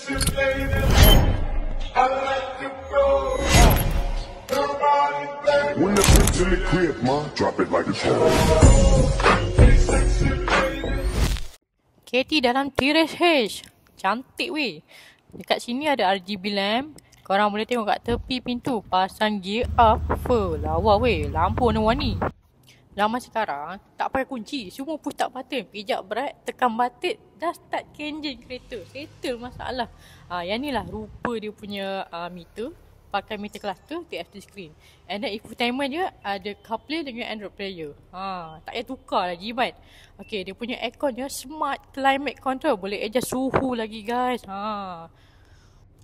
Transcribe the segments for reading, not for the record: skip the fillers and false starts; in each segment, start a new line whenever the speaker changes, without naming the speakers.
When the bitch in the crib, ma, drop it like it's hot.
Katie dalam T-Rex H. Cantik weh. Dekat sini ada RGB lamp. Korang boleh tengok kat tepi pintu. Pasang gear apa. Lawa weh. Lampu warna-warni. Zaman sekarang tak pakai kunci. Semua push start button. Pijak brake, tekan button. Dah start enjin kereta. Settle masalah. Yang ni lah rupa dia punya meter. Pakai meter cluster, TFT screen. And then infotainment dia ada CarPlay dengan Android Player. Tak payah tukar lah, jimat. Okay, dia punya aircon dia smart climate control. Boleh adjust suhu lagi guys.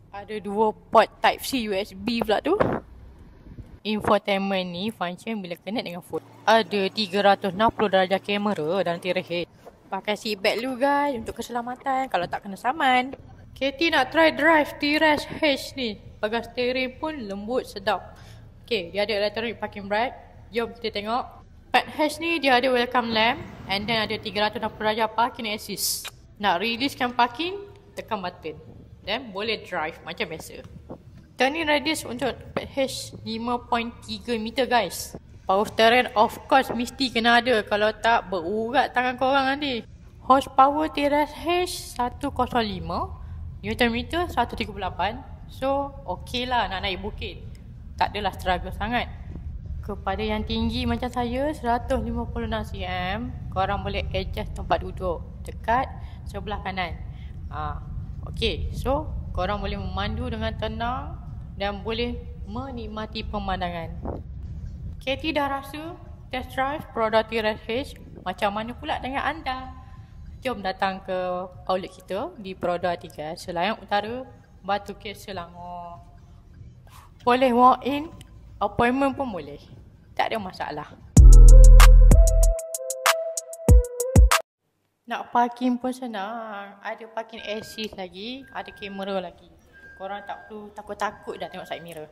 Ada 2 port Type-C USB pula tu. Infotainment ni function bila connect dengan phone. Ada 360 darjah kamera dalam T-Rex. Pakai seatbelt dulu guys untuk keselamatan kalau tak kena saman. Katie nak try drive T-Rex H ni. Bagas steering pun lembut, sedap. Okay, dia ada electronic parking brake. Jom kita tengok. Pad H ni dia ada welcome lamp. And then ada 360 darjah parking assist. Nak releasekan parking, tekan button. Then boleh drive macam biasa. Turning radius untuk Pad H 5.3 meter guys. Power steering of course mesti kena ada. Kalau tak berurat tangan korang nanti. Horsepower T-Rex H 105. Newton meter 138. So, okey lah nak naik bukit. Tak adalah struggle sangat. Kepada yang tinggi macam saya, 156 cm, korang boleh adjust tempat duduk dekat sebelah kanan. Okey, so korang boleh memandu dengan tenang dan boleh menikmati pemandangan. Katie dah rasa test drive produk T-Rex H. Macam mana pula dengan anda? Jom datang ke outlet kita di Perodua 3, Selayang Utara, Batu Kes, Selangor. Boleh walk in, appointment pun boleh. Tak ada masalah. Nak parking pun senang. Ada parking assist lagi, ada kamera lagi. Korang tak perlu takut-takut dah tengok side mirror.